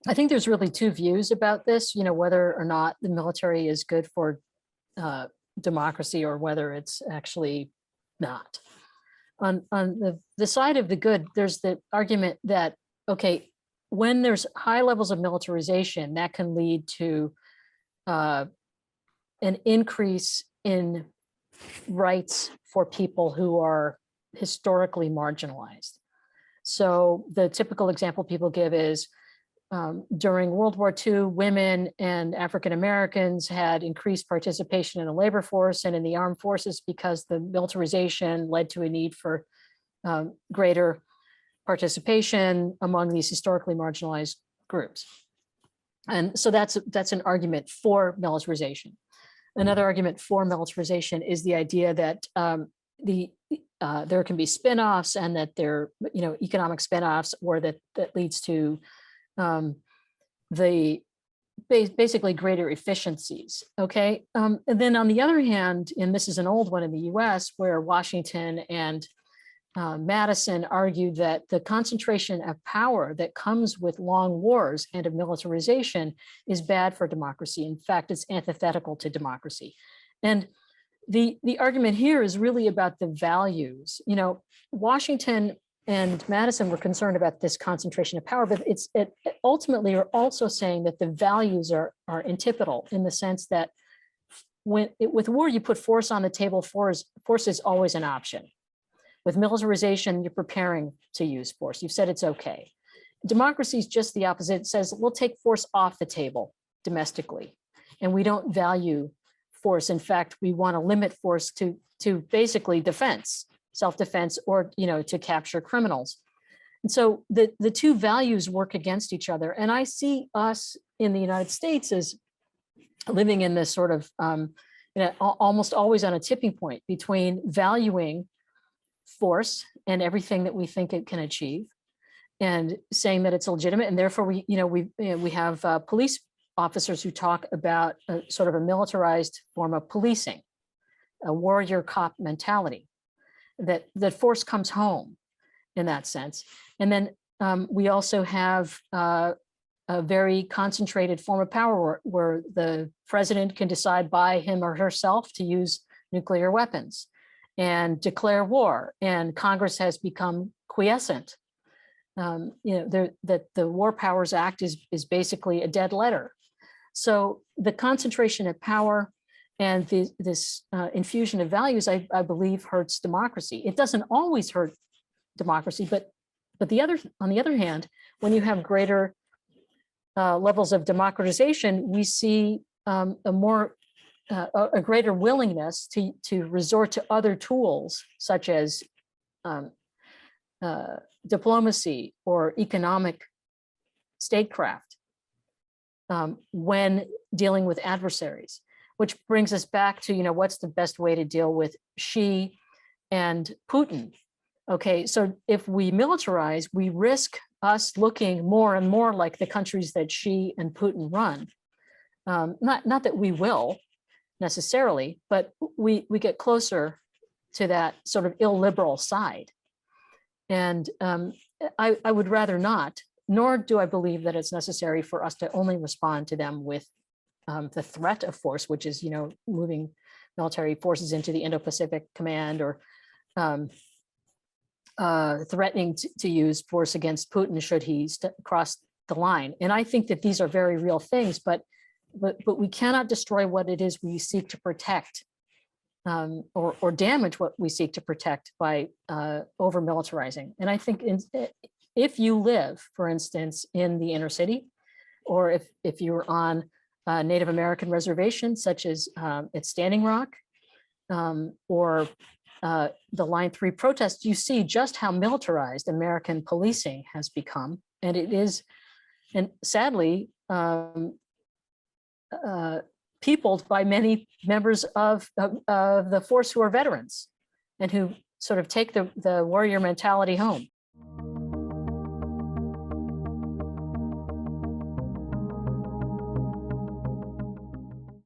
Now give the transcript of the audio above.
I think there's really two views about this, whether or not the military is good for uh, democracy or whether it's actually not. On the side of the good, there's the argument that, okay, when there's high levels of militarization, that can lead to uh, an increase in rights for people who are historically marginalized. So the typical example people give is during World War II, women and African Americans had increased participation in the labor force and in the armed forces because the militarization led to a need for greater participation among these historically marginalized groups. And so that's an argument for militarization. Another argument for militarization is the idea that there can be spin-offs and that there, economic spin-offs, or that leads to the basically greater efficiencies. Okay. And then on the other hand, and this is an old one in the US, where Washington and Madison argued that the concentration of power that comes with long wars and of militarization is bad for democracy. In fact, it's antithetical to democracy. And the argument here is really about the values. Washington and Madison were concerned about this concentration of power, but it ultimately are also saying that the values are antipodal, in the sense that with war, you put force on the table. Force is always an option. With militarization, you're preparing to use force. You've said it's okay. Democracy is just the opposite. It says we'll take force off the table domestically, and we don't value force. In fact, we want to limit force to basically defense, self-defense, or to capture criminals. And so the two values work against each other. And I see us in the United States as living in this sort of almost always on a tipping point between valuing force and everything that we think it can achieve, and saying that it's legitimate, and therefore we have police officers who talk about a sort of a militarized form of policing, a warrior cop mentality, that force comes home in that sense. And then we also have a very concentrated form of power where the president can decide by him or herself to use nuclear weapons and declare war, and Congress has become quiescent. That the War Powers Act is basically a dead letter. So the concentration of power and this infusion of values, I believe, hurts democracy. It doesn't always hurt democracy, but on the other hand, when you have greater levels of democratization, we see a greater willingness to resort to other tools, such as diplomacy or economic statecraft, when dealing with adversaries. Which brings us back to, what's the best way to deal with Xi and Putin? Okay, so if we militarize, we risk us looking more and more like the countries that Xi and Putin run. Not that we will necessarily, but we get closer to that sort of illiberal side. And I would rather not, nor do I believe that it's necessary for us to only respond to them with the threat of force, which is, moving military forces into the Indo-Pacific Command, or threatening to use force against Putin should he cross the line. And I think that these are very real things, but we cannot destroy what it is we seek to protect, or damage what we seek to protect by over militarizing. And I think if you live, for instance, in the inner city, or if you're on Native American reservations, such as at Standing Rock, or the Line 3 protests, you see just how militarized American policing has become. And it is, and sadly, peopled by many members of the force who are veterans and who sort of take the warrior mentality home.